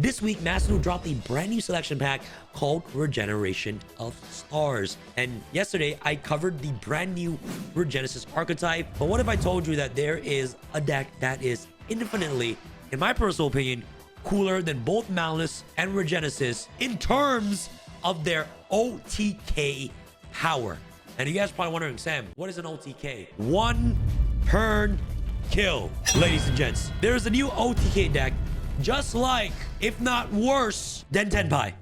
This week, Master Duel dropped a brand new selection pack called Regeneration of Stars. And yesterday, I covered the brand new Regenesis archetype. But what if I told you that there is a deck that is infinitely, in my personal opinion, cooler than both Malice and Regenesis in terms of their OTK power? And you guys are probably wondering, Sam, what is an OTK? One turn kill. Ladies and gents, there is a new OTK deck just like, if not worse, than Tenpai.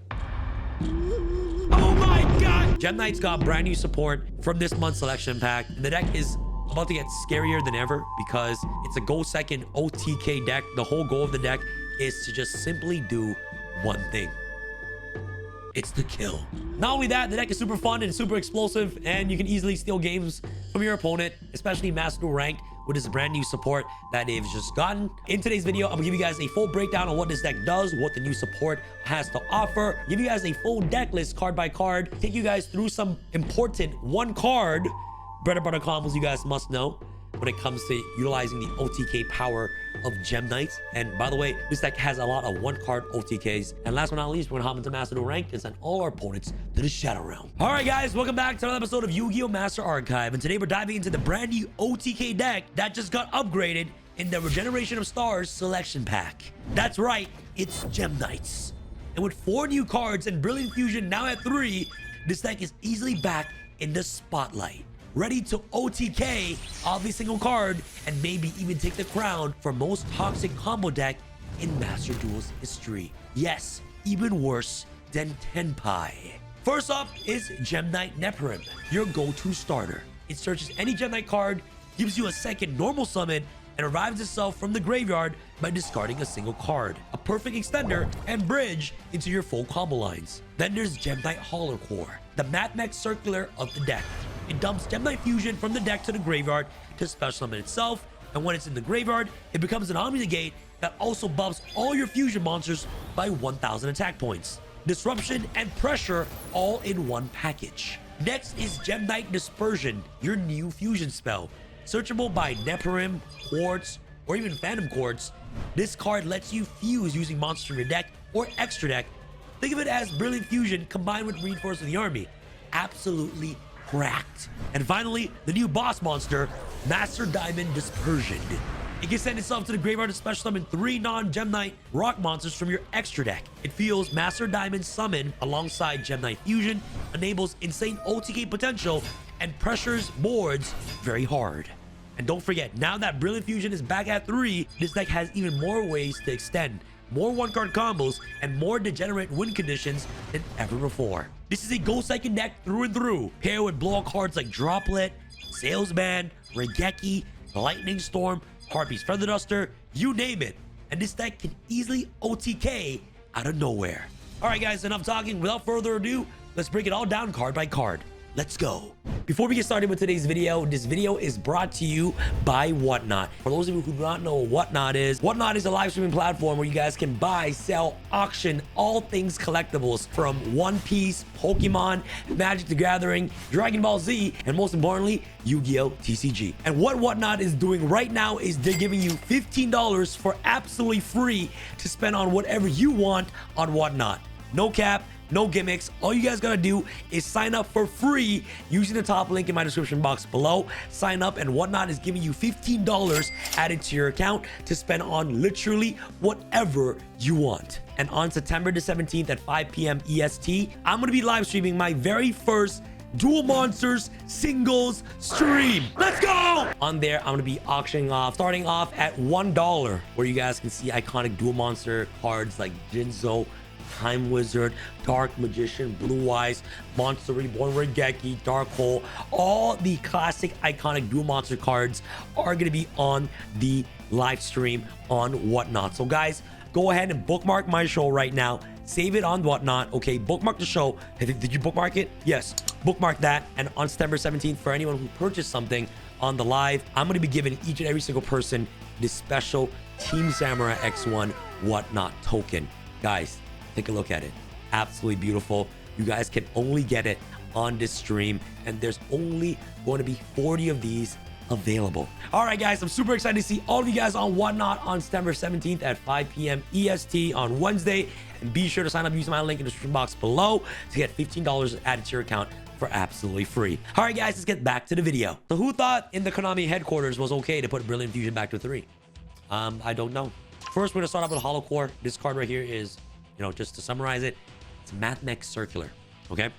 Oh my god! Gem Knight's got brand new support from this month's selection pack. And the deck is about to get scarier than ever because it's a go second OTK deck. The whole goal of the deck is to just simply do one thing. It's the kill. Not only that, the deck is super fun and super explosive, and you can easily steal games from your opponent, especially Master Duel Ranked, with this brand new support that they've just gotten. In today's video, I'm gonna give you guys a full breakdown on what this deck does, what the new support has to offer, give you guys a full deck list card by card, take you guys through some important one card bread and butter combos you guys must know when it comes to utilizing the OTK power of Gem Knights. And by the way, this deck has a lot of one card OTKs. And last but not least, we're gonna hop into Master Duel Ranked and send all our opponents to the Shadow Realm. All right, guys, welcome back to another episode of Yu-Gi-Oh! Master Archive. And today we're diving into the brand new OTK deck that just got upgraded in the Regeneration of Stars selection pack. That's right, it's Gem Knights. And with 4 new cards and Brilliant Fusion now at 3, this deck is easily back in the spotlight, ready to OTK every single card and maybe even take the crown for most toxic combo deck in Master Duel's history. Yes, even worse than Tenpai. First up is Gem Knight Nephirim, your go-to starter. It searches any Gem Knight card, gives you a second normal summon, and revives itself from the graveyard by discarding a single card. A perfect extender and bridge into your full combo lines. Then there's Gem Knight Holler Core, the Mad Max circular of the deck. It dumps Gem Knight Fusion from the deck to the graveyard to special summon itself, and when it's in the graveyard, it becomes an Omni Negate that also buffs all your fusion monsters by 1,000 attack points. Disruption and pressure all in one package. Next is Gem Knight Dispersion, your new fusion spell. Searchable by Nephirim, Quartz, or even Phantom Quartz, this card lets you fuse using monsters from your deck or extra deck. Think of it as Brilliant Fusion combined with Reinforce of the Army. Absolutely cracked. And finally, the new boss monster, Master Diamond Dispersion. It can send itself to the graveyard to special summon 3 non-Gem Knight rock monsters from your extra deck. It feels Master Diamond Summon alongside Gem Knight Fusion, enables insane OTK potential, and pressures boards very hard. And don't forget, now that Brilliant Fusion is back at 3, this deck has even more ways to extend, more one-card combos, and more degenerate win conditions than ever before. This is a Go Second deck through and through, paired with blowout cards like Droplet, Salesman, Regeki, Lightning Storm, Harpy's Feather Duster, you name it. And this deck can easily OTK out of nowhere. All right, guys, enough talking. Without further ado, let's break it all down card by card. Let's go. Before we get started with today's video, this video is brought to you by Whatnot. For those of you who do not know what Whatnot is a live streaming platform where you guys can buy, sell, auction all things collectibles from One Piece, Pokemon, Magic the Gathering, Dragon Ball Z, and most importantly, Yu-Gi-Oh! TCG. And what Whatnot is doing right now is they're giving you $15 for absolutely free to spend on whatever you want on Whatnot. No cap. No gimmicks. All you guys gotta do is sign up for free using the top link in my description box below. Sign up and Whatnot is giving you $15 added to your account to spend on literally whatever you want. And on September the 17th at 5 p.m. EST, I'm gonna be live streaming my very first Duel Monsters singles stream. Let's go! On there, I'm gonna be auctioning off, starting off at $1, where you guys can see iconic Duel Monster cards like Jinzo, Time Wizard, Dark Magician, Blue Eyes, Monster Reborn, Regeki, Dark Hole. All the classic iconic Duel Monster cards are going to be on the live stream on Whatnot. So guys, go ahead and bookmark my show right now. Save it on Whatnot. Okay, bookmark the show. Did you bookmark it? Yes, bookmark that. And on September 17th, for anyone who purchased something on the live, I'm going to be giving each and every single person this special Team Samurai X1 Whatnot token. Guys, take a look at it. Absolutely beautiful. You guys can only get it on this stream, and there's only going to be 40 of these available. All right, guys, I'm super excited to see all of you guys on Whatnot on September 17th at 5 p.m. EST on Wednesday. And be sure to sign up using my link in the description box below to get $15 added to your account for absolutely free. All right, guys, let's get back to the video. So who thought in the Konami headquarters was okay to put Brilliant Fusion back to 3? I don't know. First, we're gonna start off with Hollow Core. This card right here is, just to summarize it, it's Mathmech Circular, okay?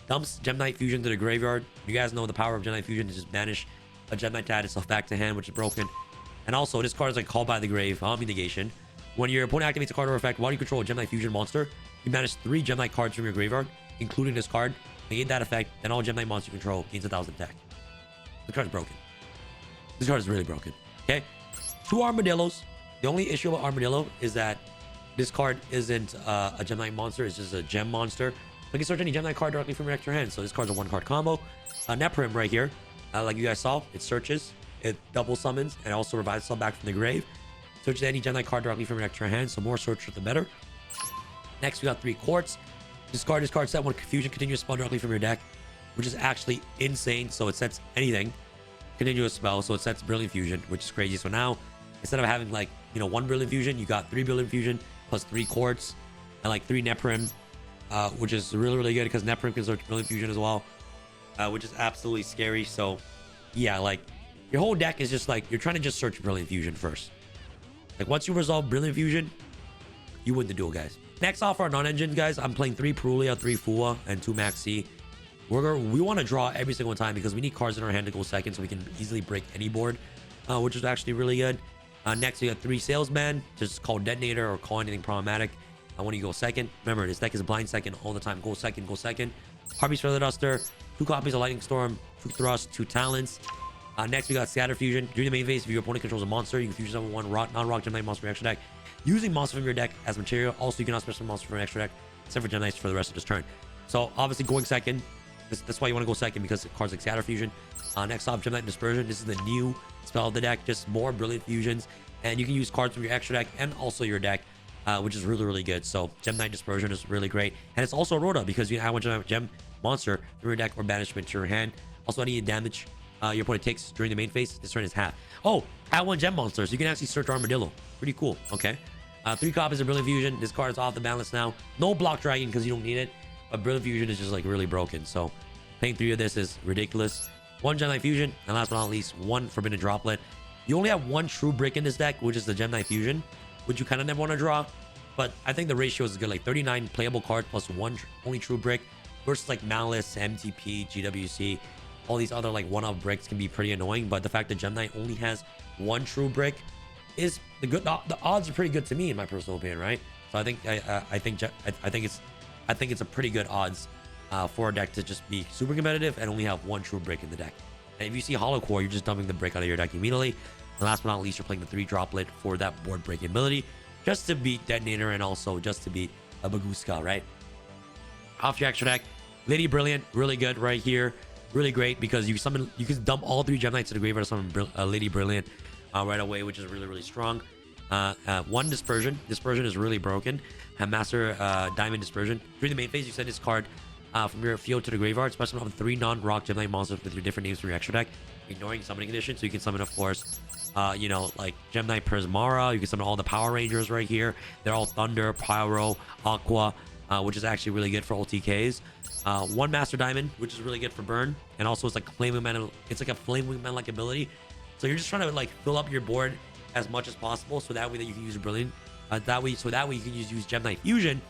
Dumps Gem Knight Fusion to the graveyard. You guys know the power of Gem Knight Fusion to just banish a Gem Knight to add itself back to hand, which is broken. And also, this card is like Called by the Grave, negation. When your opponent activates a card or effect while you control a Gem Knight Fusion monster, you banish 3 Gem Knight cards from your graveyard, including this card. Negate that effect, then all Gem Knight monsters you control gains 1,000 attack. The card is broken. This card is really broken. Okay? 2 Armadillos. The only issue with Armadillo is that this card isn't a Gem Knight monster, it's just a gem monster. You can search any Gem Knight card directly from your extra hand. So this card's a 1-card combo. Neprim right here, like you guys saw, it searches, it double summons, and also revives itself back from the grave. Search any Gem Knight card directly from your extra hand, so more search the better. Next, we got 3 Quartz. Discard this card set one Fusion continuous spell directly from your deck, which is actually insane. So it sets anything continuous spell, so it sets Brilliant Fusion, which is crazy. So now instead of having like 1 Brilliant Fusion, you got 3 Brilliant Fusion plus 3 Quartz and like 3 Neprim, which is really good because Neprim can search Brilliant Fusion as well, which is absolutely scary. So yeah, like your whole deck is just like you're trying to just search Brilliant Fusion first. Like once you resolve Brilliant Fusion, you win the duel, guys. Next off our non-engines, guys, I'm playing 3 Perulia, 3 Fua, and 2 Maxi. We want to draw every single time because we need cards in our hand to go second so we can easily break any board, which is actually really good. Next, we got 3 Salesman, just call Detonator or call anything problematic. I want you to go second. Remember, this deck is a blind second all the time. Go second, go second. Harpy's Feather Duster, 2 copies of Lightning Storm, 2 Thrust, 2 Talents. Next, we got Scatter Fusion. During the main phase, if your opponent controls a monster, you can fusion summon 1 non-rock Gem Knight monster from your extra deck using monster from your deck as material. Also, you can not special monster from your extra deck, except for Gem Knights for the rest of this turn. So, obviously, going second. That's why you want to go second, because cards like Scatter Fusion. Next off, Gem Knight Dispersion. This is the new spell of the deck. Just more Brilliant Fusions. And you can use cards from your extra deck and also your deck, which is really good. So, Gem Knight Dispersion is really great. And it's also a Rhoda, because you can add 1 Gem monster from your deck or banishment to your hand. Also, any damage your opponent takes during the main phase, this turn is half. Oh, add 1 Gem monster, so you can actually search Armadillo. Pretty cool. Okay. 3 copies of Brilliant Fusion. This card is off the balance now. No Block Dragon because you don't need it. But Brilliant Fusion is just like really broken. So playing 3 of this is ridiculous. 1 Gem Knight Fusion. And last but not least, 1 Forbidden Droplet. You only have 1 true brick in this deck, which is the Gem Knight Fusion, which you kind of never want to draw. But I think the ratio is good. Like 39 playable cards plus 1 only true brick versus like Malice, MTP, GWC. All these other like one-off bricks can be pretty annoying. But the fact that Gem Knight only has 1 true brick is the odds are pretty good to me, in my personal opinion, right? So I think it's a pretty good odds for a deck to just be super competitive and only have 1 true brick in the deck. And if you see Hollow Core, you're just dumping the brick out of your deck immediately. And last but not least, you're playing the 3 Droplet for that board breaking ability, just to beat Detonator and also just to beat a Baguska, right? Off your extra deck, Lady Brilliant, really good right here, really great because you can dump all 3 Gem Knights to the graveyard, summon Lady Brilliant right away, which is really strong. 1 Dispersion. Dispersion is really broken. Have Master Diamond Dispersion. During the main phase, you send this card from your field to the graveyard. Special summon 3 non-rock Gem Knight monsters with your different names from your extra deck, ignoring summoning condition. So you can summon, of course, like Gem Knight Prismara. You can summon all the Power Rangers right here. They're all Thunder, Pyro, Aqua, which is actually really good for OTKs. 1 Master Diamond, which is really good for burn, and also it's like Flame Wingman. It's like a Flame Wingman like ability. So you're just trying to like fill up your board as much as possible, so that way that you can use Brilliant. That way you can use Gem Knight Fusion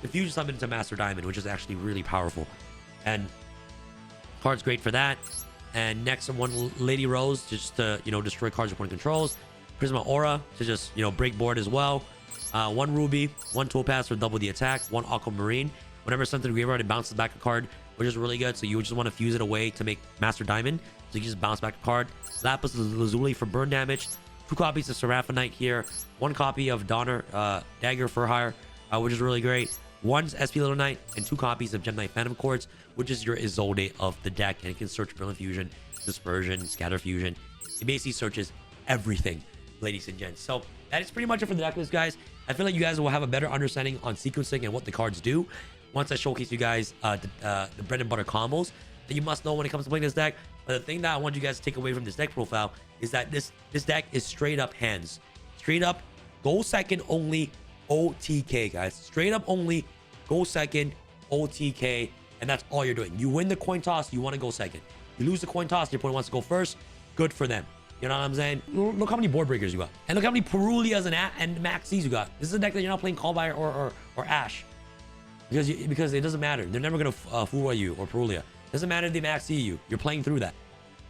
to fusion summon into Master Diamond, which is actually really powerful. And card's great for that. And next, 1 Lady Rose, just to destroy cards your opponent controls. Prisma Aura to just break board as well. 1 Ruby, 1 Topaz for double the attack. 1 Aquamarine. Whenever sent to the graveyard, it bounces back a card, which is really good. So you just want to fuse it away to make Master Diamond. So you just bounce back a card. Lapis Lazuli for burn damage. 2 copies of Seraphinite here. 1 copy of Donner Dagger for hire, which is really great. 1 SP Little Knight and 2 copies of Gem Knight Phantom Quartz, which is your Isolde of the deck, and it can search Brilliant Fusion, Dispersion, Scatter Fusion. It basically searches everything, ladies and gents. So that is pretty much it for the deck list, guys. I feel like you guys will have a better understanding on sequencing and what the cards do once I showcase you guys the bread and butter combos that you must know when it comes to playing this deck. But the thing that I want you guys to take away from this deck profile is that this deck is straight up hands. Straight up, go second only OTK, guys. Straight up only, go second OTK. And that's all you're doing. You win the coin toss, you want to go second. You lose the coin toss, your opponent wants to go first. Good for them. You know what I'm saying? Look how many board breakers you got. And look how many Perulias and Maxis you got. This is a deck that you're not playing Call by or Ash. Because it doesn't matter. They're never going to fool you or Perulia. Doesn't matter if they Maxi you. You're playing through that.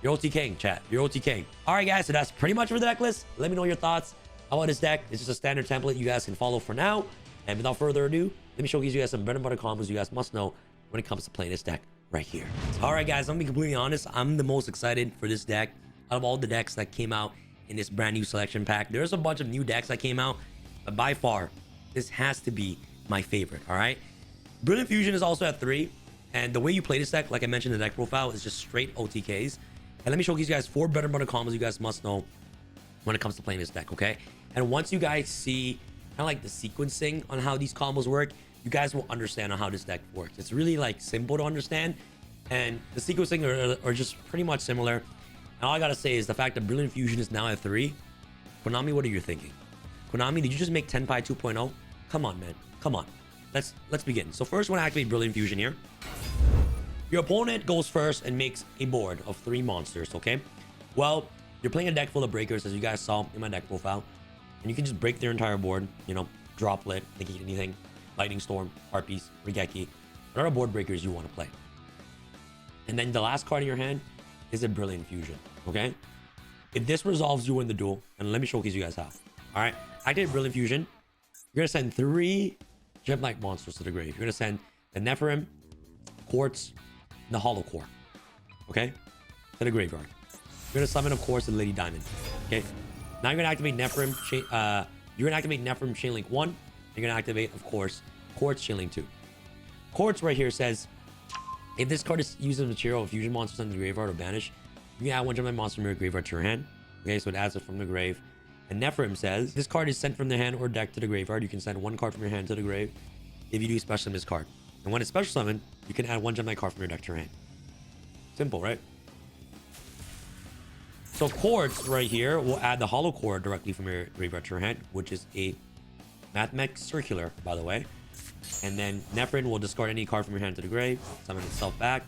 You're OTKing, chat. You're OTKing. All right, guys. So that's pretty much for the deck list. Let me know your thoughts about this deck. It's just a standard template you guys can follow for now. And without further ado, let me showcase you guys some bread and butter combos you guys must know when it comes to playing this deck right here. All right, guys. I'm going to be completely honest. I'm the most excited for this deck out of all the decks that came out in this brand new selection pack. There's a bunch of new decks that came out, but by far, this has to be my favorite. All right. Brilliant Fusion is also at 3. And the way you play this deck, like I mentioned in the deck profile, is just straight OTKs. And let me showcase you guys 4 bread and butter combos you guys must know when it comes to playing this deck, okay? And once you guys see kind of like the sequencing on how these combos work, you guys will understand on how this deck works. It's really like simple to understand, and the sequencing are just pretty much similar. And all I gotta say is the fact that Brilliant Fusion is now at 3. Konami, what are you thinking? Konami, did you just make Tenpai 2.0? Come on, man. Come on. Let's begin. So first, we're gonna activate Brilliant Fusion here. Your opponent goes first and makes a board of 3 monsters, okay? Well, you're playing a deck full of breakers, as you guys saw in my deck profile. And you can just break their entire board, you know, Droplet, they can eat anything, Lightning Storm, Harpies, Rigeki, whatever board breakers you want to play. And then the last card in your hand is a Brilliant Fusion, okay? If this resolves, you win the duel. And let me showcase you guys how. All right, activate Brilliant Fusion. You're going to send 3 Gem Knight monsters to the grave. You're going to send the Nephirim, Quartz, and the Hollow Core, okay, to the graveyard. You're going to summon, of course, the Lady Diamond, okay? Now you're going to activate Nephirim, you're going to activate Nephirim Chainlink 1. You're going to activate, of course, Quartz Chainlink 2. Quartz right here says, if this card is used as material of fusion monsters in the graveyard or banish, you can add 1 Gem Knight monster from your graveyard to your hand. Okay, so it adds it from the grave. And Nephirim says, this card is sent from the hand or deck to the graveyard. You can send 1 card from your hand to the grave if you do special summon this card. And when it's special summon, you can add 1 Gem Knight card from your deck to your hand. Simple, right? So Quartz right here will add the Hollow Core directly from your graveyard to your hand, which is a Mathematics Circular, by the way. And then Nephirim will discard any card from your hand to the grave, summon itself back.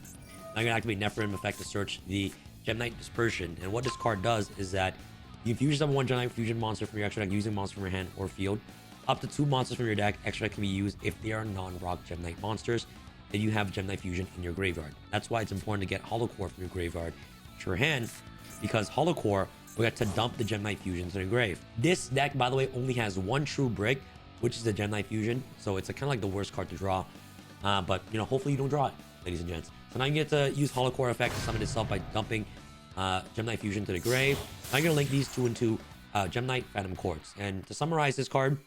Now you're going to activate Nephirim effect to search the Gem Knight Dispersion. And what this card does is that you fusion summon 1 Gem Knight fusion monster from your extra deck using monster from your hand or field. Up to 2 monsters from your deck extra deck can be used if they are non-rock Gem Knight monsters. Then you have Gem Knight Fusion in your graveyard. That's why it's important to get Hollow Core from your graveyard to your hand, because Hollow Core will get to dump the Gem Knight Fusion to the grave. This deck, by the way, only has 1 true brick, which is the Gem Knight Fusion. So it's kind of like the worst card to draw. But, you know, hopefully you don't draw it, ladies and gents. So now you get to use Hollow Core effect to summon itself by dumping Gem Knight Fusion to the grave. Now you're going to link these 2 into Gem Knight Phantom Quartz. And to summarize this card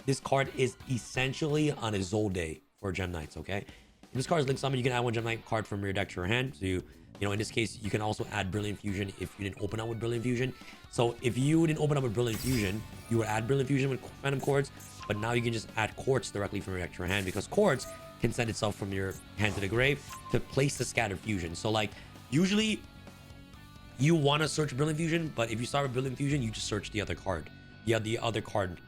is essentially on a Zol day for Gem Knights, okay? If this card is linked summon, you can add 1 Gem Knight card from your deck to your hand. So you know, in this case, you can also add Brilliant Fusion if you didn't open up with Brilliant Fusion. So if you didn't open up with Brilliant Fusion, you would add Brilliant Fusion with Phantom Quartz. But now you can just add Quartz directly from your deck to your hand, because Quartz can send itself from your hand to the grave to place the Scattered Fusion. So like, usually you want to search Brilliant Fusion, but if you start with Brilliant Fusion, you just search the other card. The other card,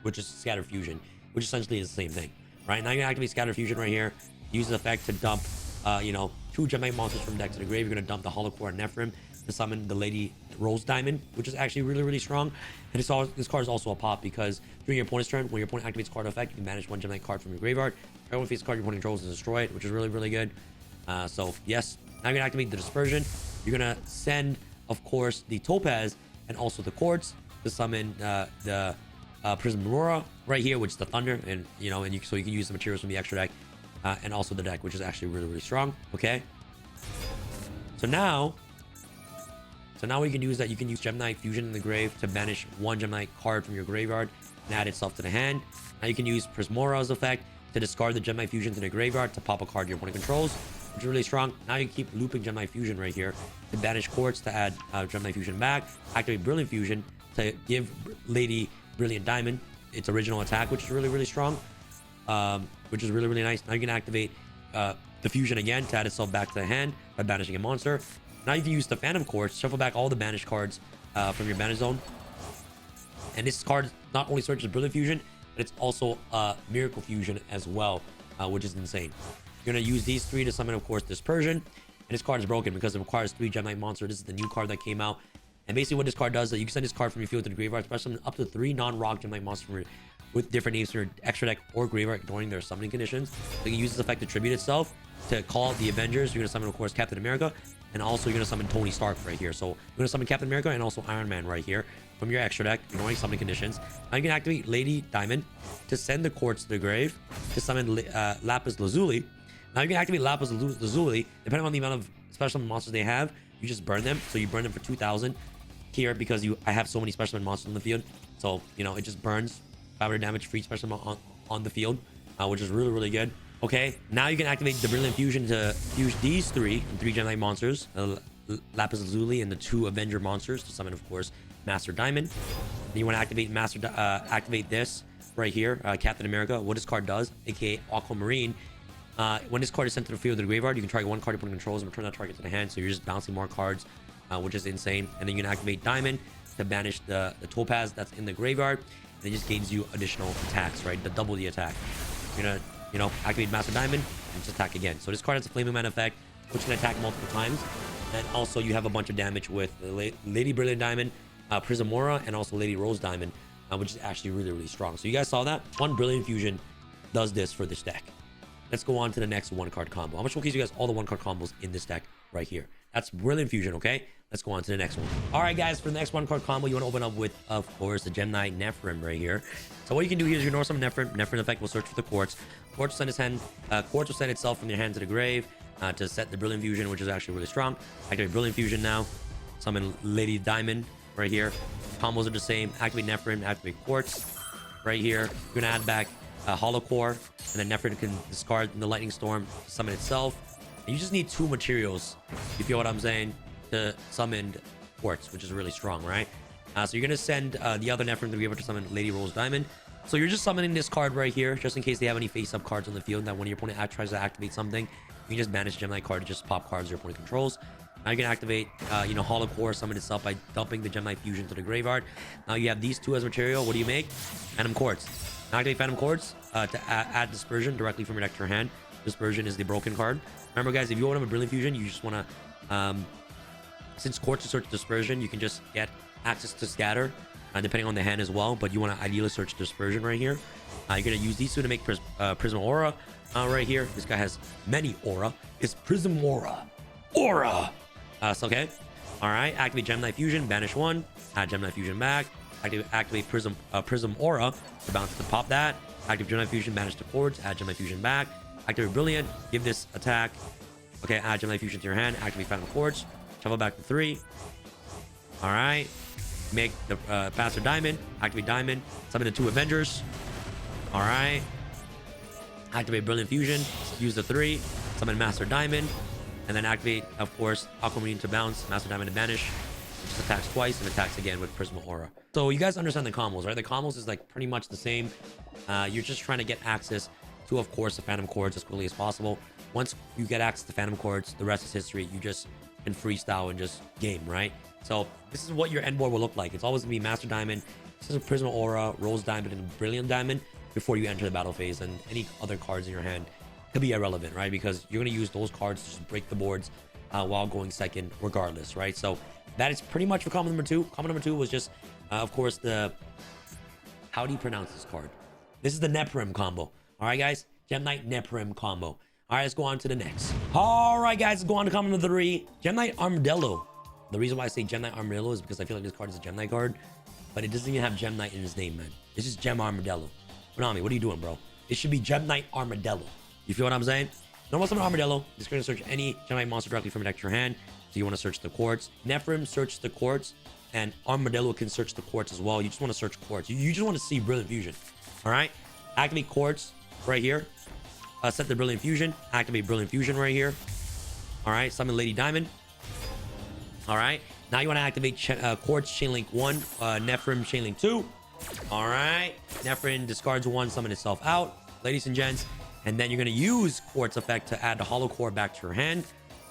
which is Scattered Fusion, which essentially is the same thing, right? Now you're gonna activate Scattered Fusion right here. Use the effect to dump, 2 Gem Knight monsters from deck to the grave. You're gonna dump the Hollow Core and Nephirim to summon the Lady Rose Diamond, which is actually really, really strong. And this card is also a pop because during your opponent's turn, when your opponent activates card effect, you can manage 1 Gem Knight card from your graveyard. Everyone face card your opponent controls and destroy it, which is really, really good. So yes, now you're gonna activate the Dispersion. You're gonna send, of course, the Topaz and also the Quartz to summon the Prism Aurora right here, which is the Thunder, and so you can use the materials from the extra deck and also the deck, which is actually really, really strong. Okay. So now what you can do is that you can use Gem Knight Fusion in the grave to banish 1 Gem Knight card from your graveyard and add itself to the hand. Now you can use Prismora's effect to discard the Gem Knight Fusion to the graveyard to pop a card your opponent controls, which is really strong. Now you keep looping Gem Knight Fusion right here to banish Quartz to add Gem Knight Fusion back. Activate Brilliant Fusion to give Lady Brilliant Diamond its original attack, which is really, really strong, which is really, really nice. Now you can activate the Fusion again to add itself back to the hand by banishing a monster. Now you can use the Phantom Quartz, shuffle back all the banished cards from your banish zone. And this card not only searches Brilliant Fusion, but it's also Miracle Fusion as well, which is insane. You're going to use these 3 to summon, of course, Dispersion. And this card is broken because it requires 3 Gem Knight Monster. This is the new card that came out. And basically what this card does is that you can send this card from your field to the graveyard, special summon up to 3 non-rock Gem Knight Monsters with different names for your extra deck or graveyard, ignoring their summoning conditions. So you can use this effect to tribute itself to call the Avengers. You're going to summon, of course, Captain America. And also you're going to summon Tony Stark right here. So you're going to summon Captain America and also Iron Man right here from your extra deck, ignoring summoning conditions. Now you can activate Lady Diamond to send the Quartz to the grave to summon Lapis Lazuli. Now you can activate Lapis Lazuli, depending on the amount of special summon monsters they have, you just burn them. So you burn them for 2,000 here because I have so many special summon monsters on the field. So, you know, it just burns 500 damage for each special summon on the field, which is really, really good. Okay, now you can activate the Brilliant Fusion to fuse these 3 Gem Knight monsters, Lapis Lazuli and the 2 Avenger monsters to summon, of course, Master Diamond. Then you want to activate activate this right here, Captain America. What this card does, aka Aquamarine. When this card is sent to the field of the graveyard, you can target 1 card to put in controls and return that target to the hand. So you're just bouncing more cards, which is insane. And then you can activate Diamond to banish the Topaz that's in the graveyard. And it just gains you additional attacks, right? To double the attack. You're gonna, you know, activate Master Diamond and just attack again. So this card has a Flaming Man effect, which can attack multiple times. And also you have a bunch of damage with Lady Brilliant Diamond, Prism Aura, and also Lady Rose Diamond, which is actually really, really strong. So you guys saw that? 1 Brilliant Fusion does this for this deck. Let's go on to the next 1-card combo. I'm gonna showcase you guys all the 1-card combos in this deck right here. That's Brilliant Fusion, okay? Let's go on to the next one. All right, guys, for the next 1-card combo, you want to open up with, of course, the Gem Knight Nephrim right here. So what you can do here is you normal summon Nephrim. Nephrim effect will search for the Quartz. Quartz will send its hand. Quartz will send itself from your hand to the grave to set the Brilliant Fusion, which is actually really strong. Activate Brilliant Fusion now. Summon Lady Diamond right here. Combos are the same. Activate Nephrim. Activate Quartz right here. You're gonna add back Hollow Core, and then Nephrim can discard the Lightning Storm to summon itself. And you just need 2 materials, if you feel what I'm saying, to summon Quartz, which is really strong, right? So you're gonna send the other Nephrim to be able to summon Lady Rose Diamond. So you're just summoning this card right here, just in case they have any face-up cards on the field that when your opponent tries to activate something, you can just banish Gem Knight card to just pop cards your opponent controls. Now you can activate, you know, Hollow Core, summon itself by dumping the Gem Knight Fusion to the graveyard. Now you have these 2 as material. What do you make? Phantom Quartz. Now activate Phantom Quartz to add Dispersion directly from your deck to your hand. Dispersion is the broken card. Remember, guys, if you want to have a Brilliant Fusion, you just want to, since Quartz is search Dispersion, you can just get access to Scatter, depending on the hand as well. But you want to ideally search Dispersion right here. You're going to use these 2 to make Prism Aura right here. This guy has many aura. It's Prism Aura. Aura! So, okay. All right. Activate Gem Knight Fusion. Banish 1. Add Gem Knight Fusion back. Activate Prism Aura to bounce to pop that. Activate Gem Knight Fusion. Banish the Quartz. Add Gem Knight Fusion back. Activate Brilliant. Give this attack. Okay. Add Gem Knight Fusion to your hand. Activate Phantom Quartz. Shuffle back to 3. All right. Make the Master Diamond. Activate Diamond. Summon the 2 Avengers. All right. Activate Brilliant Fusion. Use the 3. Summon Master Diamond. And then activate, of course, Aquamarine to bounce. Master Diamond to banish. Just attacks twice and attacks again with Prism Aura. So you guys understand the combos, right? The combos is like pretty much the same. You're just trying to get access to, of course, the Phantom Quartz as quickly as possible. Once you get access to Phantom Quartz, the rest is history. You just can freestyle and just game, right? So this is what your end board will look like. It's always gonna be Master Diamond, this is a Prism Aura, Rose Diamond, and Brilliant Diamond before you enter the battle phase. And any other cards in your hand could be irrelevant, right? Because you're gonna use those cards to just break the boards while going second, regardless, right? So that is pretty much for combo number 2. Combo number 2 was just, of course, the how do you pronounce this card? This is the Nephrim combo. All right, guys, Gem Knight Nephrim combo. All right, let's go on to the next. All right, guys, let's go on to combo number 3. Gem Knight Armadillo. The reason why I say Gem Knight Armadillo is because I feel like this card is a Gem Knight card, but it doesn't even have Gem Knight in his name, man. It's just Gem Armadillo. Konami, what are you doing, bro? It should be Gem Knight Armadillo. You feel what I'm saying? Normal summon Armadillo. It's going to search any Gem Knight monster directly from your deck to your hand. So you want to search the Quartz. Nephrim search the Quartz, and Armadillo can search the Quartz as well. You just want to search Quartz. You just want to see Brilliant Fusion. All right? Activate Quartz right here. Set the Brilliant Fusion. Activate Brilliant Fusion right here. All right? Summon Lady Diamond. All right? Now you want to activate Quartz Chainlink 1, Nephrim Chainlink 2. All right? Nephrim discards 1, summon itself out, ladies and gents. And then you're going to use Quartz effect to add the Hollow Core back to your hand.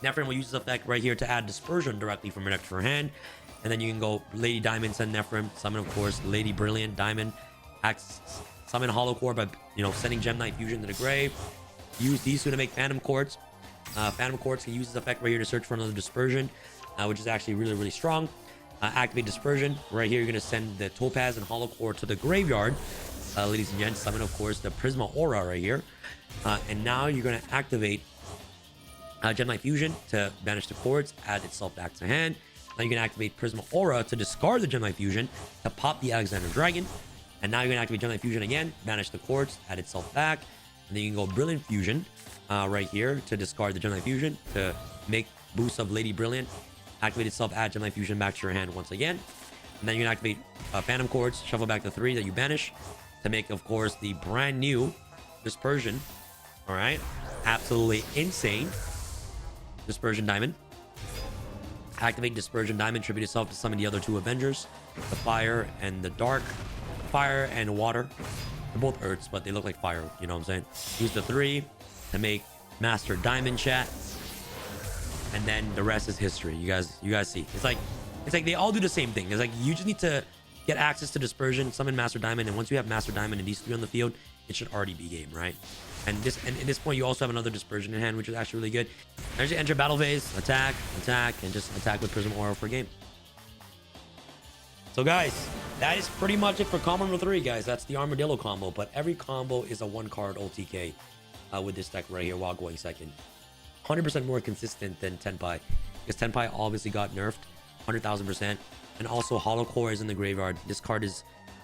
Nephrim will use this effect right here to add Dispersion directly from your deck to your hand. And then you can go Lady Diamond, send Nephrim, summon, of course, Lady Brilliant, Diamond, summon Hollow Core by, sending Gem Knight Fusion to the grave. Use these two to make Phantom Quartz. Phantom Quartz can use this effect right here to search for another Dispersion, which is actually really, really strong. Activate Dispersion. Right here, you're going to send the Topaz and Hollow Core to the graveyard. Ladies and gents, summon, of course, the Prisma Aura right here. And now you're going to activate Gem Knight Fusion to banish the Quartz, add itself back to hand. Now you can activate Prisma Aura to discard the Gem Knight Fusion to pop the Alexander Dragon. And now you're going to activate Gem Knight Fusion again, banish the Quartz, add itself back. And then you can go Brilliant Fusion right here to discard the Gem Knight Fusion to make boost of Lady Brilliant. Activate itself, add Gem Knight Fusion back to your hand once again. And then you can activate Phantom Quartz, shuffle back the 3 that you banish to make, of course, the brand new Dispersion. All right. Absolutely insane. Dispersion Diamond. Activate Dispersion Diamond, tribute itself to summon the other 2 Avengers, the Fire and the Dark. Fire and Water. They're both Earths, but they look like fire. You know what I'm saying? Use the 3 to make Master Diamond chat. And then the rest is history. You guys see. It's like they all do the same thing. It's like you just need to get access to Dispersion, summon Master Diamond, and once you have Master Diamond and these 3 on the field, it should already be game, right? And at this point, you also have another Dispersion in hand, which is actually really good. As you enter battle phase, attack, and just attack with Prism Aura for game. So guys, that is pretty much it for combo number 3, guys. That's the Armadillo combo, but every combo is a 1-card OTK with this deck right here while going second. 100% more consistent than Tenpai, because Tenpai obviously got nerfed 100,000%, and also Hollow Core is in the graveyard. This card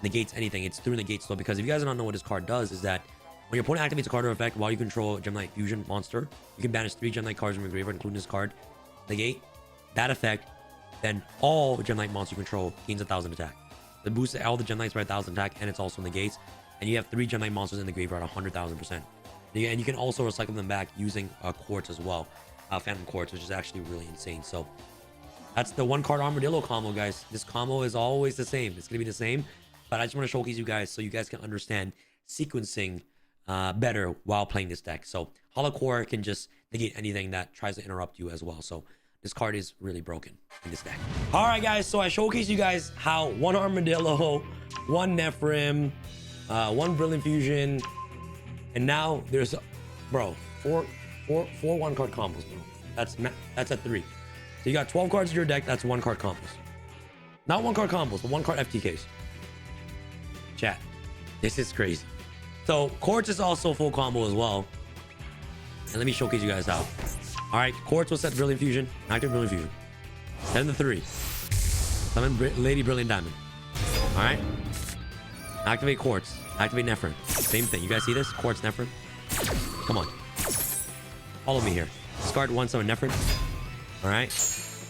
negates anything. It's through negates though, because if you guys don't know what this card does, is that when your opponent activates a card or effect while you control a Gem Knight Fusion monster, you can banish 3 Gem Knight cards from your graveyard, including this card. Negate that effect, then all Gem Knight monster you control gains 1,000 attack. The boosts all the Gem Knights by 1,000 attack, and it's also negates. And you have 3 Gem Knight monsters in the graveyard 100,000%. And you can also recycle them back using Quartz as well, Phantom Quartz, which is actually really insane. So that's the 1-card Armadillo combo, guys. This combo is always the same. It's gonna be the same, but I just want to showcase you guys so you guys can understand sequencing better while playing this deck. So Hollow Core can just negate anything that tries to interrupt you as well. So this card is really broken in this deck. All right, guys. So I showcased you guys how 1 Armadillo, 1 Nephrim, 1 Brilliant Fusion, and now there's, bro, four 1-card combos, bro. That's at 3. So you got 12 cards in your deck. That's 1-card combos. Not 1-card combos, but 1-card FTKs. Chat, this is crazy. So Quartz is also full combo as well. And let me showcase you guys how. All right, Quartz will set Brilliant Fusion. Active Brilliant Fusion. Send the 3. Summon Lady Brilliant Diamond. All right. Activate Quartz. Activate Nephrim. Same thing. You guys see this? Quartz, Nephrim. Come on. Follow me here. Discard 1, summon Nephrim. All right.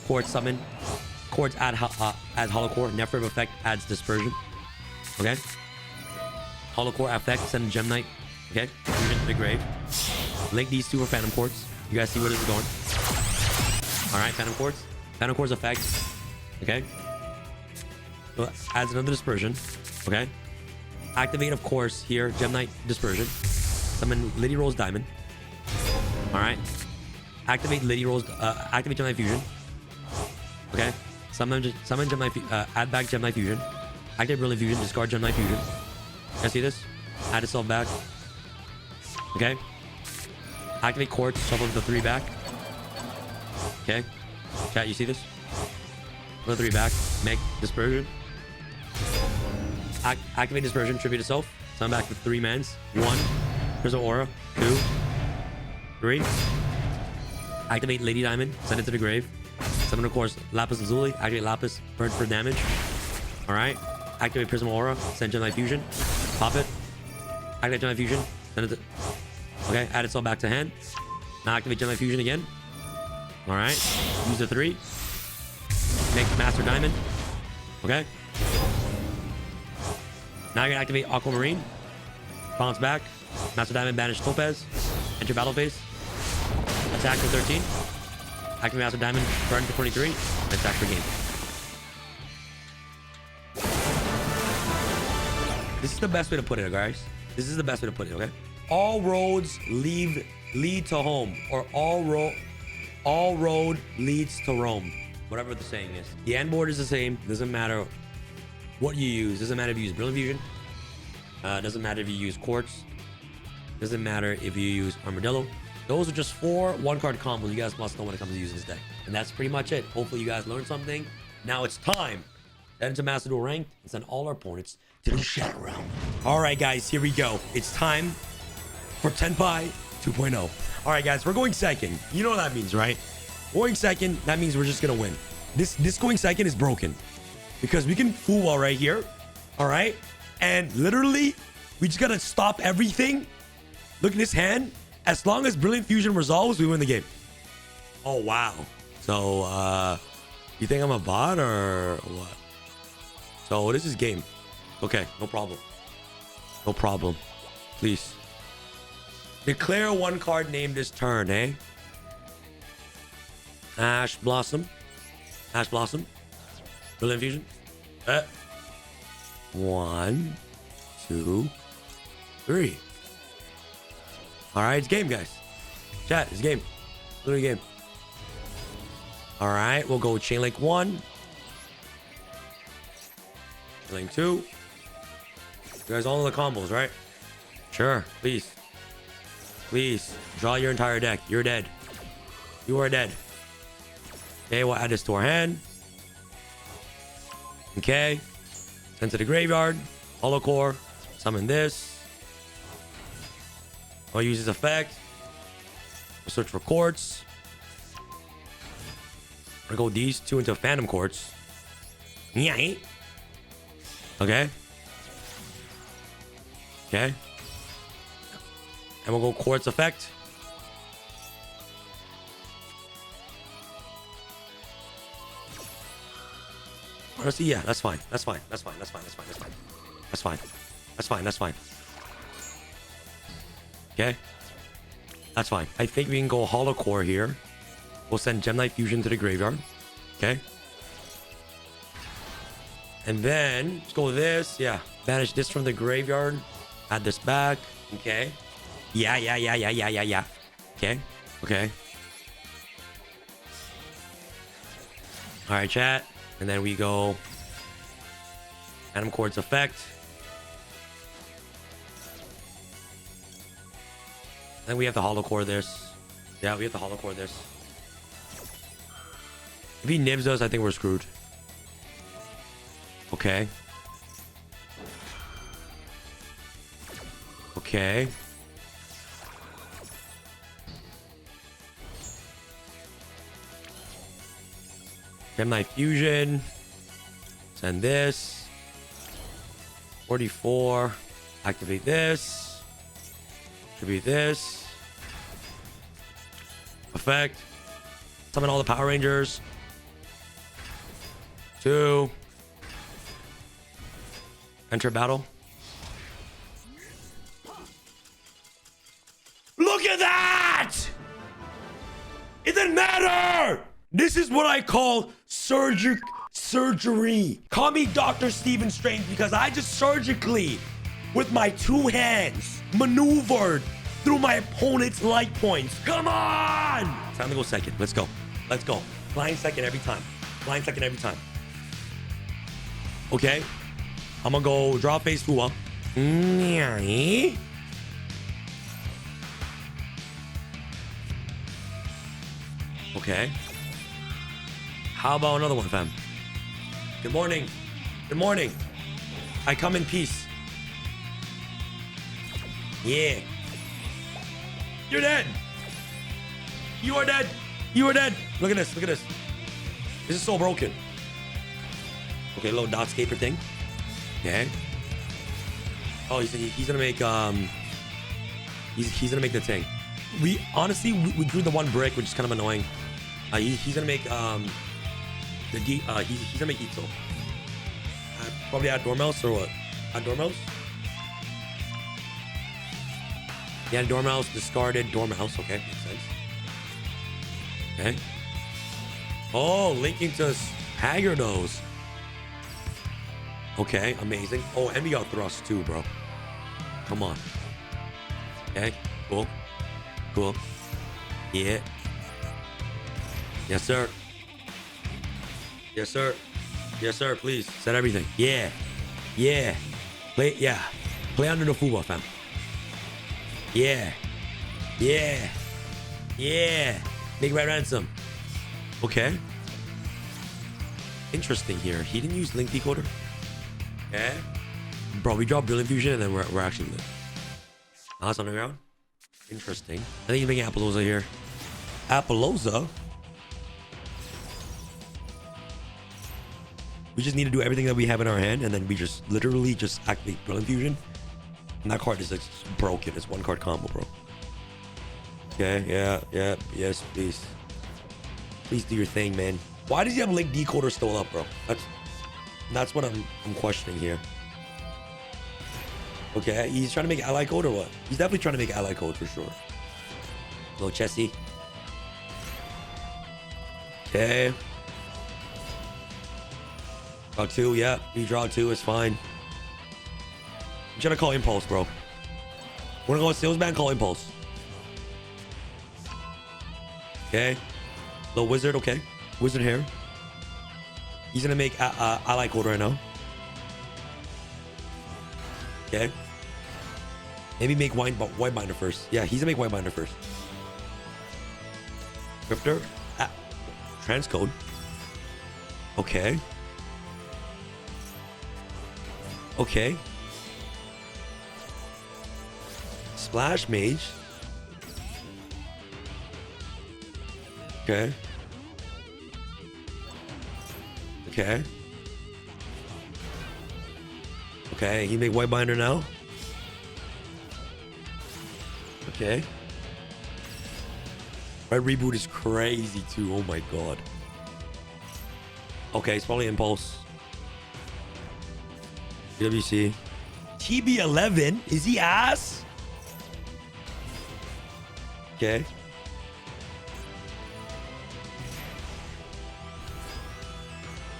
Quartz summon. Quartz adds Hollow Core. Nephrim effect adds Dispersion. Okay. Hollow Core effect, send Gem Knight. Okay. Fusion to the grave. Link these 2 for Phantom Quartz. You guys see where this is going? All right, Phantom Quartz. Phantom Quartz effect. Okay. So adds another Dispersion. Okay. Activate, of course, here, Gem Knight Dispersion. Summon Lady Rose Diamond. All right. Activate activate Gem Knight Fusion. Okay. Summon Gem Knight, add back Gem Knight Fusion. Activate Brilliant Fusion, discard Gem Knight Fusion. You guys see this? Add itself back. Okay. Activate Quartz, shuffle the 3 back. Okay. Chat, you see this? Put the 3 back. Make Dispersion. Activate Dispersion, tribute itself. Summon back with 3 mans. 1. Prism Aura. 2. 3. Activate Lady Diamond. Send it to the grave. Summon, of course, Lapis Lazuli. Activate Lapis. Burn for damage. Alright. Activate Prism Aura. Send Gem Knight Fusion. Pop it. Activate Gem Knight Fusion. Send it to... Okay. Add itself back to hand. Now activate Gem Knight Fusion again. Alright. Use the 3. Make Master Diamond. Okay. Now you're gonna activate Aquamarine. Bounce back. Master Diamond, banish Topaz. Enter battle phase. Attack for 13. Activate Master Diamond, burn for 23. And attack for game. This is the best way to put it, guys. This is the best way to put it, okay? All roads lead to home. Or all all road leads to Rome. Whatever the saying is. The end board is the same. Doesn't matter what you use. Doesn't matter if you use Brilliant Fusion. Doesn't matter if you use Quartz. Doesn't matter if you use Armadillo. Those are just 4 1-card combos you guys must know when it comes to using this deck. And that's pretty much it. Hopefully you guys learned something. Now it's time to head into Master Duel Ranked and send all our opponents to the Shadow Realm. All right, guys, here we go. It's time for Tenpai 2.0. All right, guys, we're going second. You know what that means, right? Going second, that means we're just going to win. This going second is broken because we can Fuwa right here. All right. And literally, we just got to stop everything. Look at this hand. As long as Brilliant Fusion resolves, we win the game. Oh, wow. So, you think I'm a bot or what? So, this is game. Okay, no problem. No problem. Please. Declare 1 card name this turn, eh? Ash Blossom. Ash Blossom. Brilliant Fusion. 1, 2, 3. All right, it's game, guys. Chat, it's game. Literally game. All right, we'll go Chain Link 1. Chain Link 2. You guys all know the combos, right? Sure, please. Please, draw your entire deck. You're dead. You are dead. Okay, we'll add this to our hand. Okay. Send to the graveyard. Hollow Core. Summon this. I'll use this effect. I'll search for Quartz. I'll go these 2 into Phantom Quartz. Okay. Okay. And we'll go Quartz effect. Honestly, yeah, that's fine. That's fine. That's fine. That's fine. That's fine. That's fine. That's fine. That's fine. That's fine. Okay. That's fine. I think we can go Hollow Core here. We'll send Gem Knight Fusion to the graveyard. Okay. And then let's go with this. Yeah. Banish this from the graveyard. Add this back. Okay. Yeah. Okay. Okay. All right, chat. And then we go Phantom Quartz effect. Then we have to Hollow Core this. Yeah, we have to Hollow Core this. If he nibs us, I think we're screwed. Okay. Okay. Gem Knight Fusion. Send this. 44. Activate this. Attribute this. Effect. Summon all the Power Rangers. 2. Enter battle. Look at that! It didn't matter! This is what I call surgery. Call me Dr. Stephen Strange because I just surgically, with my 2 hands, maneuvered through my opponent's light points. Come on! Time to go second. Let's go. Let's go. Flying second every time. Flying second every time. Okay. I'm gonna go draw face Fuwa. Okay. How about another one, fam? Good morning. Good morning. I come in peace. Yeah. You're dead. You are dead. You are dead. Look at this. Look at this. This is so broken. Okay, little dot scaper thing. Okay. Oh, he's gonna make he's gonna make the thing. We honestly we drew the 1 brick, which is kind of annoying. He's gonna make he's gonna make Ito. Probably add Dormouse or what? Add Dormouse? Yeah, Dormouse, discarded Dormouse. Okay, makes sense. Okay. Oh, linking to Haggardos. Okay, amazing. Oh, and we got Thrust too, bro. Come on. Okay, cool. Cool. Yeah. Yes, sir. Yes, sir. Yes, sir. Please set everything. Yeah. Yeah. Play. Yeah. Play under the football, fam. Yeah. Yeah. Yeah. Make right ransom. Okay. Interesting here. He didn't use link decoder. Okay. Bro, we dropped Brilliant Fusion and then we're actually lit. Now it's underground. Interesting. I think he's making Appaloosa here. Appaloosa? We just need to do everything that we have in our hand and then we just literally just activate Brilliant Fusion. And that card is like broken. It's one card combo, bro. Okay, yeah, yes, please. Please do your thing, man. Why does he have link decoder still up, bro? That's what I'm questioning here. Okay, he's trying to make ally code or what? He's definitely trying to make ally code for sure. Little Chessy. Okay. Draw 2, yeah. You draw 2 is fine. I'm trying to call Impulse, bro. Wanna go with Salesman? Call Impulse. Okay. Little Wizard, okay. Wizard here. He's gonna make ally code right now. Okay. Maybe make Whitebinder first. Yeah, he's gonna make Whitebinder first. Cryptor. Transcode. Okay. Okay. Splash Mage. Okay. Okay. Okay, he make Whitebinder now. Okay. Red Reboot is crazy too. Oh my god. Okay, it's probably Impulse. WC. TB11? Is he ass? Okay.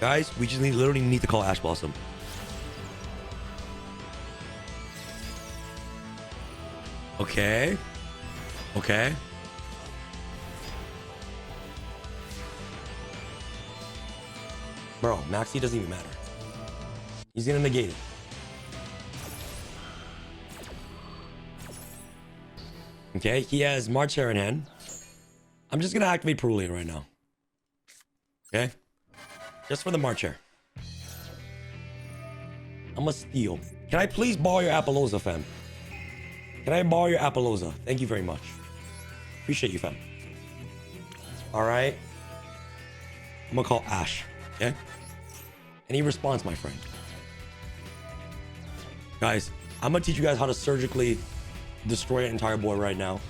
Guys, we just literally need to call Ash Blossom. Okay. Okay. Bro, Maxi doesn't even matter. He's gonna negate it. Okay, he has March Hare in hand. I'm just gonna activate Perulian right now. Okay? Just for the March Hare. I'm gonna steal. Can I please borrow your Appaloosa, fam? Can I borrow your Appaloosa? Thank you very much. Appreciate you, fam. Alright. I'm gonna call Ash. Okay? Any response, my friend? Guys, I'm gonna teach you guys how to surgically destroy an entire board right now.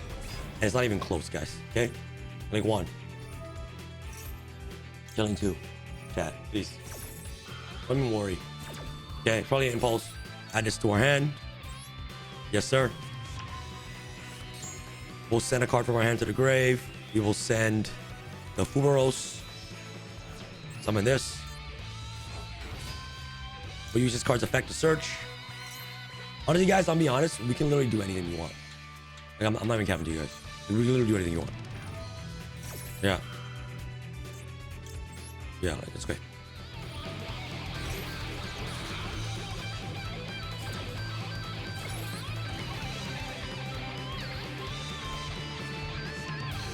And it's not even close, guys. Okay? Like 1. Killing 2. Chat, please. Don't even worry. Okay, probably Impulse. Add this to our hand. Yes, sir. We'll send a card from our hand to the grave. We will send the Fubaros. Summon this. We'll use this card's effect to search. Honestly, guys, I'll be honest. We can literally do anything you want. Like, I'm not even capping to you guys. We can literally do anything you want. Yeah. Yeah, like, let's go.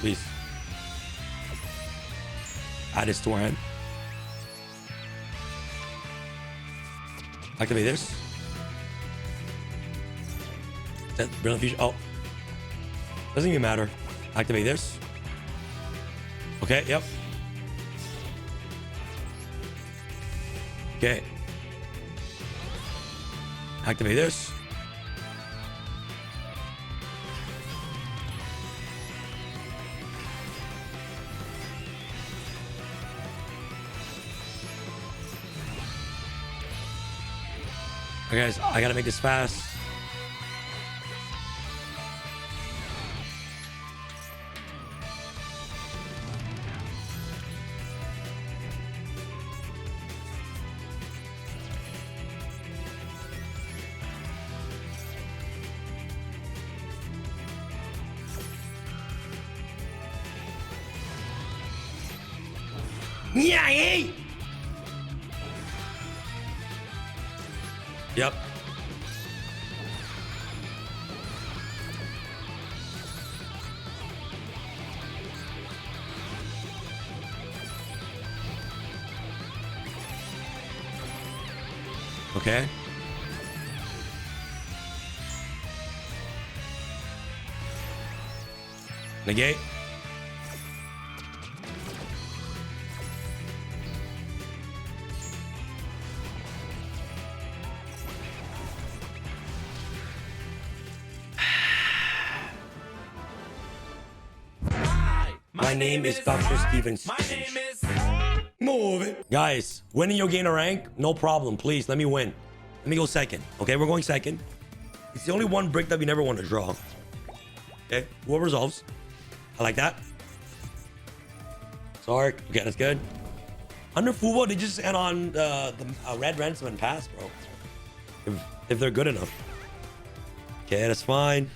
Please. Add this to our hand. Activate this. Set Brilliant Fusion. Oh. Doesn't even matter. Activate this. Okay, yep. Okay. Activate this. Okay, guys, I gotta make this fast. Yeah, hey! Yep. Okay. Negate. My name is Dr. Steven Strange. Move it. Guys, winning your gain a rank, no problem. Please, let me win. Let me go second. Okay, we're going second. It's the only one brick that we never want to draw. Okay, whoever resolves. I like that. Sorry. Okay, that's good. Under Fubo, they just end on the red ransom and pass, bro. If they're good enough. Okay, that's fine.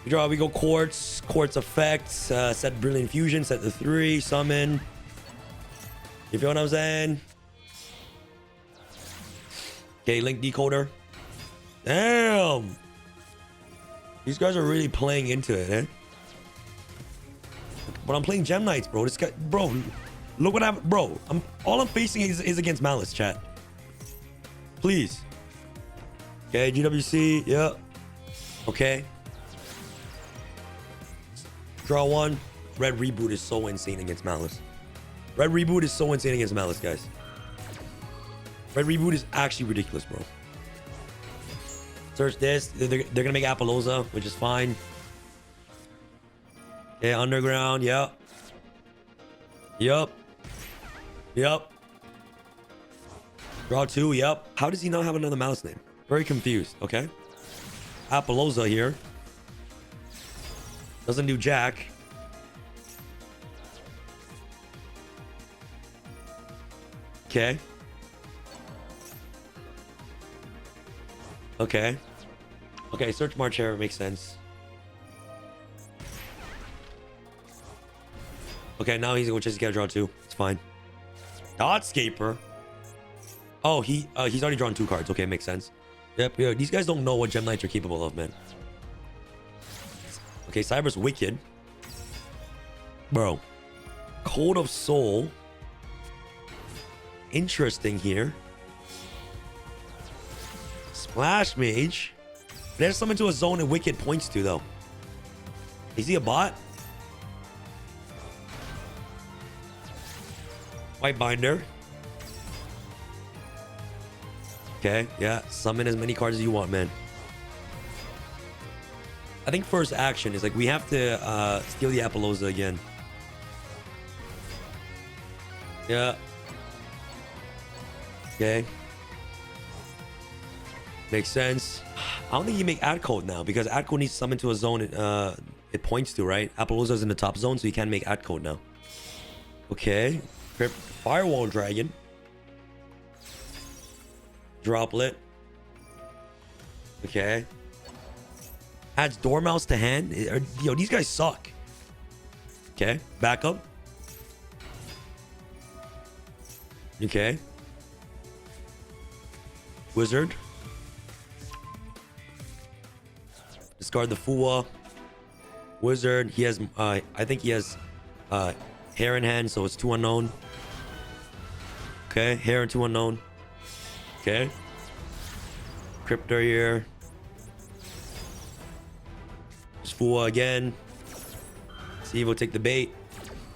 We draw, we go quartz effects, set brilliant fusion, set the 3, summon. You feel what I'm saying? Okay, link decoder. Damn. These guys are really playing into it, eh? But I'm playing Gem Knights, bro. This guy, bro, look what happened, bro. All I'm facing is against Malice, chat. Please. Okay, GWC, yeah. Okay. Draw 1. Red Reboot is so insane against Malice. Red Reboot is so insane against Malice, guys. Red Reboot is actually ridiculous, bro. Search this. They're gonna make Appaloosa, which is fine. Yeah, Underground. Yep. Yep. Yep. Draw 2. Yep. How does he not have another Malice name? Very confused. Okay. Appaloosa here. Doesn't do jack. Okay. Okay. Okay, search March here makes sense. Okay, now he's going to just get draw 2. It's fine. Dotscaper. Oh, he's already drawn 2 cards. Okay, makes sense. Yep, yeah, these guys don't know what Gem Knights are capable of, man. Okay, Cyber's Wicked. Bro. Code of Soul. Interesting here. Splash Mage. There's something to a zone and Wicked points to, though. Is he a bot? White Binder. Okay, yeah. Summon as many cards as you want, man. I think first action is like we have to steal the Appaloosa again. Yeah. Okay. Makes sense. I don't think you make ad code now because ad code needs to summon to a zone it points to, right? Appaloosa's in the top zone, so you can't make ad code now. Okay. Firewall Dragon. Droplet. Okay. Adds Dormouse to hand. Yo, these guys suck. Okay. Backup. Okay. Wizard. Discard the Fuwa. Wizard. He has, I think he has hair in hand, so it's 2 unknown. Okay. Hair and 2 unknown. Okay. Crypto here. Just Fuwa again. See if we'll take the bait.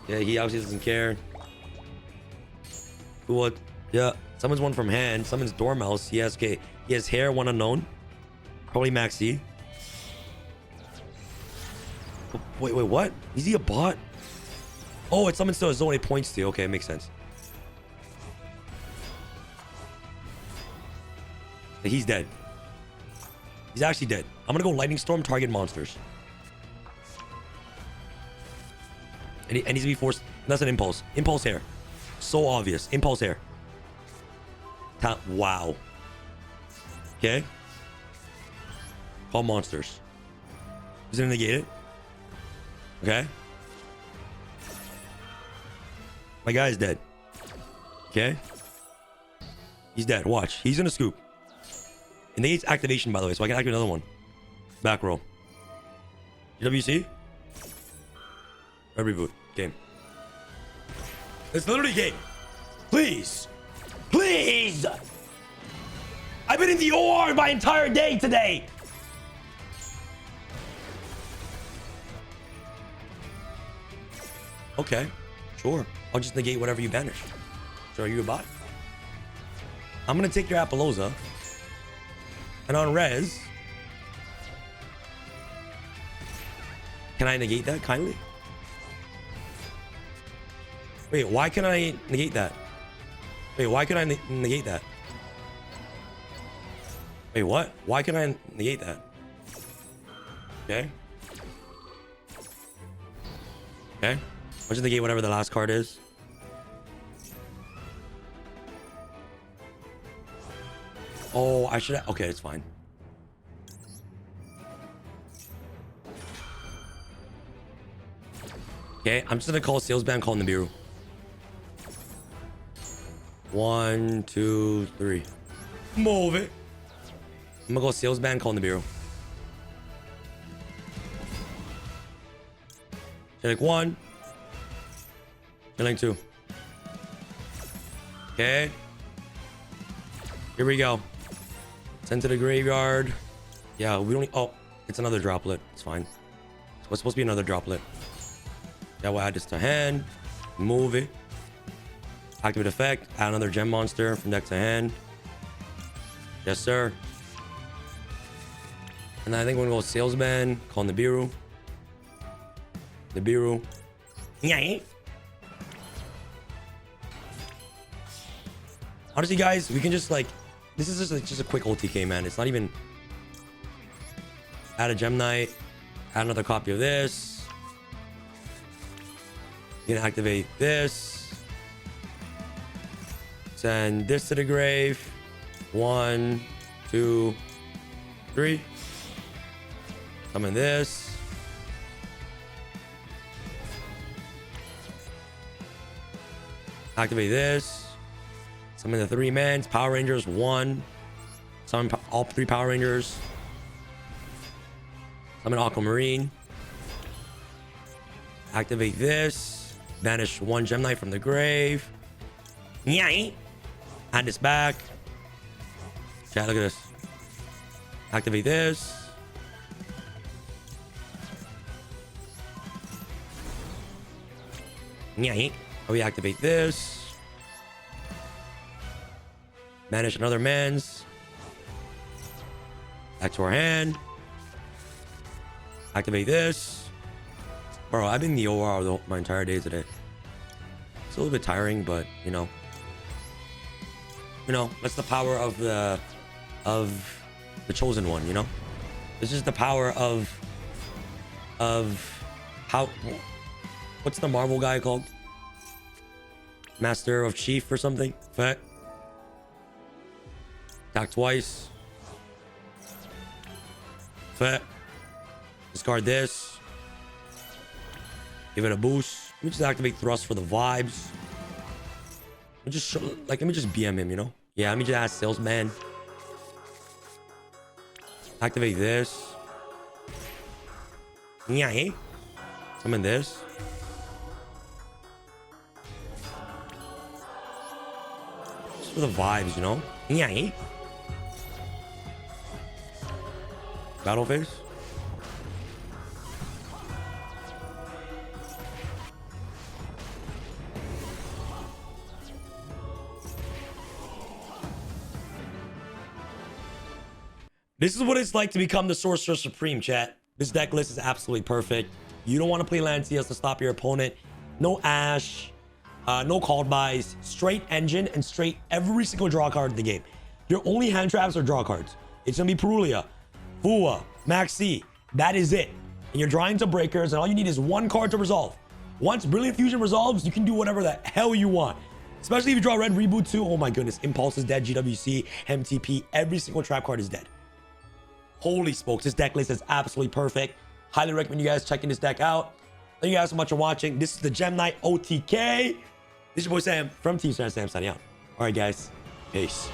Yeah, he obviously doesn't care. Fuwa. Yeah. Summons one from hand. Summons Dormouse. He has, okay. He has hair, 1 unknown. Probably Maxi. Wait, what? Is he a bot? Oh, it summons to a zone it points to. Okay, makes sense. He's dead. He's actually dead. I'm gonna go Lightning Storm, target monsters. And he needs to be forced. That's an Impulse. Impulse hair. So obvious. Impulse hair. Wow. Okay. Call monsters. He's gonna negate it. Okay. My guy's dead. Okay. He's dead. Watch. He's gonna scoop. And they need activation, by the way, so I can activate another one. Back row. GWC? Reboot. Game. It's literally game. Please. Please! I've been in the OR my entire day today. Okay. Sure. I'll just negate whatever you banish. So are you a bot? I'm gonna take your Appaloosa. And on res, can I negate that kindly? Wait, why can I negate that? Wait, why can I negate that? Wait, what? Why can I negate that? Okay. Okay. I'll just negate whatever the last card is. Oh, I should have... Okay, it's fine. Okay, I'm just gonna call sales ban, call Nibiru. 1, 2, 3. Move it. I'm gonna go sales ban, call Nibiru. Chilling 1. Chilling 2. Okay. Here we go. Send to the graveyard. Yeah, we don't... Oh, it's another droplet. It's fine. It's supposed to be another droplet. Yeah, we'll add this to hand. Move it. Activate effect. Add another gem monster from deck to hand. Yes, sir. And then I think we're gonna go salesman. Call Nibiru. Nibiru. Yeah. Honestly, guys, we can just like... This is just a quick OTK, man. It's not even... Add a Gem Knight. Add another copy of this. You can activate this. Send this to the grave. 1, 2, 3. Summon this. Activate this. Summon the 3 mans. Power Rangers 1. Summon all 3 Power Rangers. Summon Aquamarine. Activate this. Banish 1 Gem Knight from the grave. Yay! Add this back. Chat, look at this. Activate this. Yay! We activate this. Banish another man's. Back to our hand. Activate this. Bro, I've been in the OR my entire day today. It's a little bit tiring, but you know, that's the power of the chosen one. You know, this is the power of how. What's the Marvel guy called? Master of Chief or something? Fat. Attack twice. Fat. Discard this. Give it a boost. Let me just activate thrust for the vibes. Let me just BM him, you know? Yeah, let me just ask salesman. Activate this. Yeah. Summon this. Just for the vibes, you know? Yeah. Battle phase. This is what it's like to become the Sorcerer Supreme, chat. This deck list is absolutely perfect. You don't want to play Lancias to stop your opponent. No Ash, no called buys, straight engine, and straight every single draw card in the game. Your only hand traps are draw cards. It's gonna be Perulia, Fua, Maxi. That is it. And you're drawing to breakers, and all you need is one card to resolve. Once Brilliant Fusion resolves, you can do whatever the hell you want. Especially if you draw Red Reboot too. Oh my goodness, Impulse is dead, GWC, MTP, every single trap card is dead. Holy smokes, this deck list is absolutely perfect. Highly recommend you guys checking this deck out. Thank you guys so much for watching. This is the Gem Knight OTK. This is your boy Sam from Team Sam signing out. All right, guys. Peace.